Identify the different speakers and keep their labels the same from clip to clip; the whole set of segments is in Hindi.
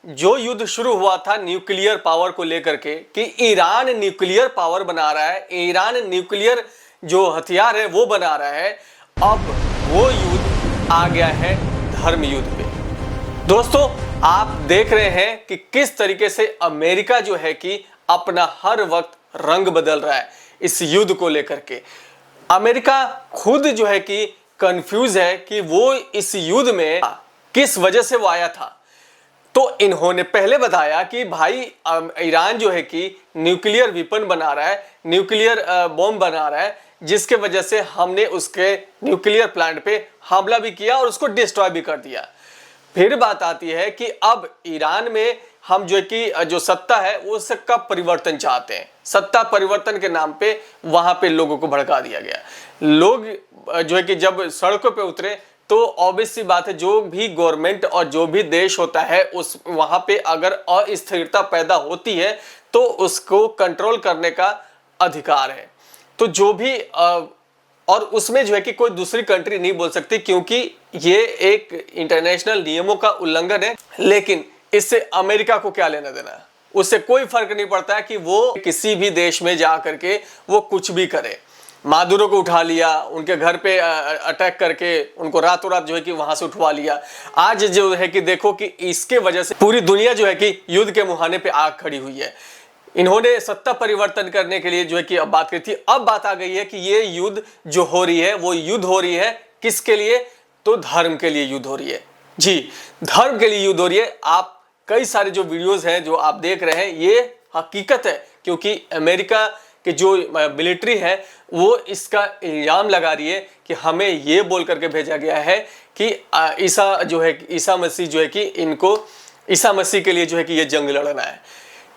Speaker 1: जो युद्ध शुरू हुआ था न्यूक्लियर पावर को लेकर के कि ईरान न्यूक्लियर पावर बना रहा है, ईरान न्यूक्लियर जो हथियार है वो बना रहा है, अब वो युद्ध आ गया है धर्म युद्ध पे। दोस्तों, आप देख रहे हैं कि किस तरीके से अमेरिका जो है कि अपना हर वक्त रंग बदल रहा है इस युद्ध को लेकर के। अमेरिका खुद जो है कि कंफ्यूज है कि वो इस युद्ध में किस वजह से वो आया था। तो इन्होंने पहले बताया कि भाई ईरान जो है कि न्यूक्लियर वेपन बना रहा है, न्यूक्लियर बॉम्ब बना रहा है, जिसके वजह से हमने उसके न्यूक्लियर प्लांट पे हमला भी किया और उसको डिस्ट्रॉय भी कर दिया। फिर बात आती है कि अब ईरान में हम जो है कि जो सत्ता है वो उसका परिवर्तन चाहते हैं। सत्ता परिवर्तन के नाम पे वहां पे लोगों को भड़का दिया गया। लोग जो है कि जब सड़कों पे उतरे तो ऑब्वियस सी बात है, जो भी गवर्नमेंट और जो भी देश होता है उस वहां पे अगर अस्थिरता पैदा होती है तो उसको कंट्रोल करने का अधिकार है। तो जो भी और उसमें जो है कि कोई दूसरी कंट्री नहीं बोल सकती, क्योंकि ये एक इंटरनेशनल नियमों का उल्लंघन है। लेकिन इससे अमेरिका को क्या लेना देना है? उससे कोई फर्क नहीं पड़ता है कि वो किसी भी देश में जा करके वो कुछ भी करे। मादुरो को उठा लिया, उनके घर पे अटैक करके उनको रातों रात जो है कि वहां से उठवा लिया। आज जो है कि देखो कि इसके वजह से पूरी दुनिया जो है कि युद्ध के मुहाने पे आग खड़ी हुई है। इन्होंने सत्ता परिवर्तन करने के लिए जो है कि अब बात करी थी, अब बात आ गई है कि ये युद्ध जो हो रही है वो युद्ध हो रही है किसके लिए? तो धर्म के लिए युद्ध हो रही है। जी, धर्म के लिए युद्ध हो रही है। आप कई सारे जो वीडियोस हैं जो आप देख रहे हैं ये हकीकत है, क्योंकि अमेरिका कि जो मिलिट्री है वो इसका इल्जाम लगा रही है कि हमें ये बोल करके भेजा गया है कि ईसा मसीह जो है कि इनको ईसा मसीह के लिए जो है कि ये जंग लड़ना है।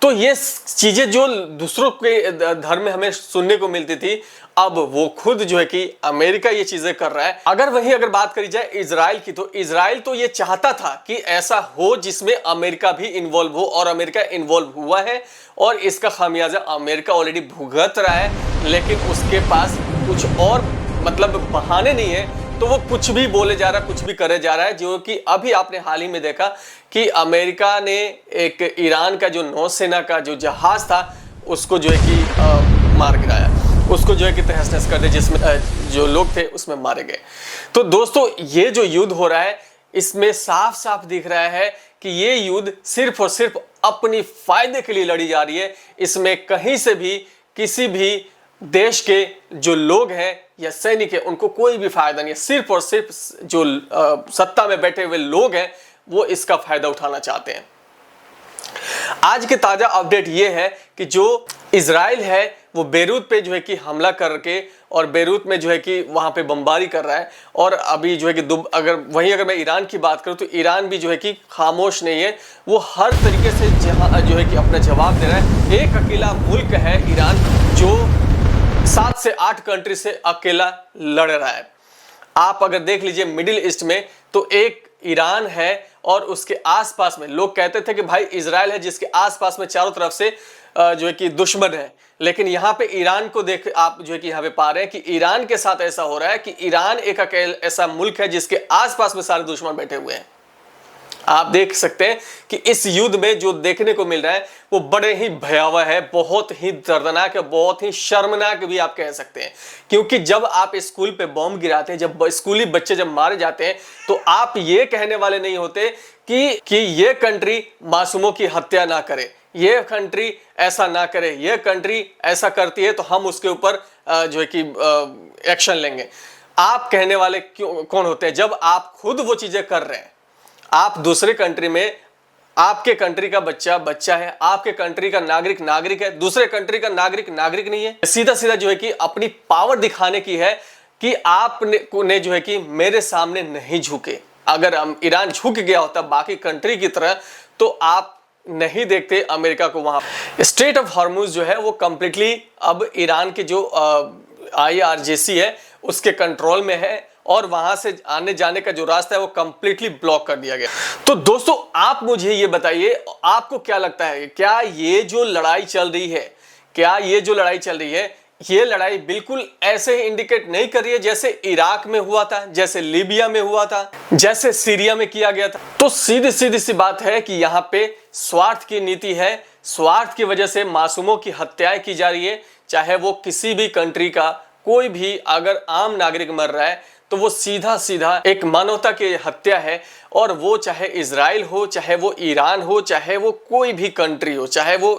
Speaker 1: तो ये चीजें जो दूसरों के धर्म में हमें सुनने को मिलती थी, अब वो खुद जो है कि अमेरिका ये चीजें कर रहा है। अगर बात करी जाए इजराइल की, तो इजराइल तो ये चाहता था कि ऐसा हो जिसमें अमेरिका भी इन्वॉल्व हो, और अमेरिका इन्वॉल्व हुआ है और इसका खामियाजा अमेरिका ऑलरेडी भुगत रहा है। लेकिन उसके पास कुछ और मतलब बहाने नहीं है, तो वो कुछ भी बोले जा रहा है, कुछ भी करे जा रहा है। जो कि अभी आपने हाल ही में देखा कि अमेरिका ने एक ईरान का जो नौसेना का जो जहाज था उसको जो है कि मार गिराया, उसको जो है कि तहस नहस कर दिया, जिसमें जो लोग थे उसमें मारे गए। तो दोस्तों, ये जो युद्ध हो रहा है इसमें साफ साफ दिख रहा है कि ये युद्ध सिर्फ और सिर्फ अपनी फायदे के लिए लड़ी जा रही है। इसमें कहीं से भी किसी भी देश के जो लोग हैं या सैनिक है उनको कोई भी फायदा नहीं है। सिर्फ और सिर्फ जो सत्ता में बैठे हुए लोग हैं वो इसका फायदा उठाना चाहते हैं। आज के ताजा अपडेट ये है कि जो इजराइल है वो बेरूत पे जो है कि हमला करके और बेरूत में जो है कि वहां पे बमबारी कर रहा है। और अभी जो है कि अगर मैं ईरान की बात करूं तो ईरान भी जो है कि खामोश नहीं है, वो हर तरीके से जो है कि अपना जवाब दे रहा है। एक अकेला मुल्क है ईरान जो 7 से 8 कंट्री से अकेला लड़ रहा है। आप अगर देख लीजिए मिडिल ईस्ट में तो एक ईरान है और उसके आसपास में लोग कहते थे कि भाई इजराइल है जिसके आसपास में चारों तरफ से जो है कि दुश्मन है। लेकिन यहाँ पे ईरान को देख आप जो है कि यहाँ पे पा रहे हैं कि ईरान के साथ ऐसा हो रहा है कि ईरान एक अकेला ऐसा मुल्क है जिसके आसपास में सारे दुश्मन बैठे हुए हैं। आप देख सकते हैं कि इस युद्ध में जो देखने को मिल रहा है वो बड़े ही भयावह है, बहुत ही दर्दनाक है, बहुत ही शर्मनाक भी आप कह सकते हैं। क्योंकि जब आप स्कूल पे बॉम्ब गिराते हैं, जब स्कूली बच्चे जब मारे जाते हैं, तो आप ये कहने वाले नहीं होते कि ये कंट्री मासूमों की हत्या ना करे, ये कंट्री ऐसा ना करे, ये कंट्री ऐसा करती है तो हम उसके ऊपर जो है कि एक्शन लेंगे। आप कहने वाले कौन होते हैं जब आप खुद वो चीजें कर रहे हैं? आप दूसरे कंट्री में आपके कंट्री का बच्चा है, आपके कंट्री का नागरिक है, दूसरे कंट्री का नागरिक नहीं है। सीधा सीधा जो है कि अपनी पावर दिखाने की है कि आपने जो है कि मेरे सामने नहीं झुके। अगर ईरान झुक गया होता बाकी कंट्री की तरह तो आप नहीं देखते अमेरिका को। वहां स्ट्रेट ऑफ हॉर्मुज जो है वो कंप्लीटली अब ईरान के जो IRGC है उसके कंट्रोल में है और वहां से आने जाने का जो रास्ता है वो कंप्लीटली ब्लॉक कर दिया गया। तो दोस्तों, आप मुझे ये बताइए, आपको क्या लगता है, क्या ये जो लड़ाई चल रही है ये लड़ाई बिल्कुल ऐसे इंडिकेट नहीं कर रही है जैसे इराक में हुआ था, जैसे लीबिया में हुआ था, जैसे सीरिया में किया गया था। तो सीधी सीधी सी बात है कि यहाँ पे स्वार्थ की नीति है, स्वार्थ की वजह से मासूमों की हत्याएं की जा रही है। चाहे वो किसी भी कंट्री का कोई भी अगर आम नागरिक मर रहा है तो वो सीधा सीधा एक मानवता की हत्या है, और वो चाहे इजराइल हो, चाहे वो ईरान हो, चाहे वो कोई भी कंट्री हो, चाहे वो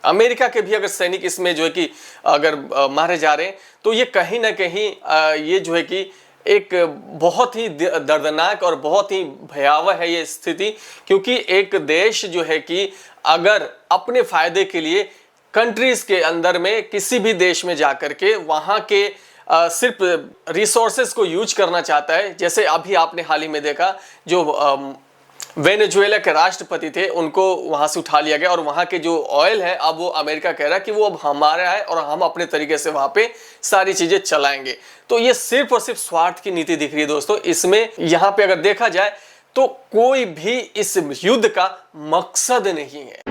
Speaker 1: अमेरिका के भी अगर सैनिक इसमें जो है कि अगर मारे जा रहे हैं, तो ये कहीं ना कहीं ये जो है कि एक बहुत ही दर्दनाक और बहुत ही भयावह है ये स्थिति। क्योंकि एक देश जो है कि अगर अपने फायदे के लिए कंट्रीज के अंदर में किसी भी देश में जाकर के वहां के सिर्फ रिसोर्सेज को यूज करना चाहता है, जैसे अभी आपने हाल ही में देखा जो वेनेजुएला के राष्ट्रपति थे उनको वहां से उठा लिया गया, और वहां के जो ऑयल है अब वो अमेरिका कह रहा है कि वो अब हमारा है और हम अपने तरीके से वहां पे सारी चीजें चलाएंगे। तो ये सिर्फ और सिर्फ स्वार्थ की नीति दिख रही है दोस्तों इसमें। यहाँ पे अगर देखा जाए तो कोई भी इस युद्ध का मकसद नहीं है।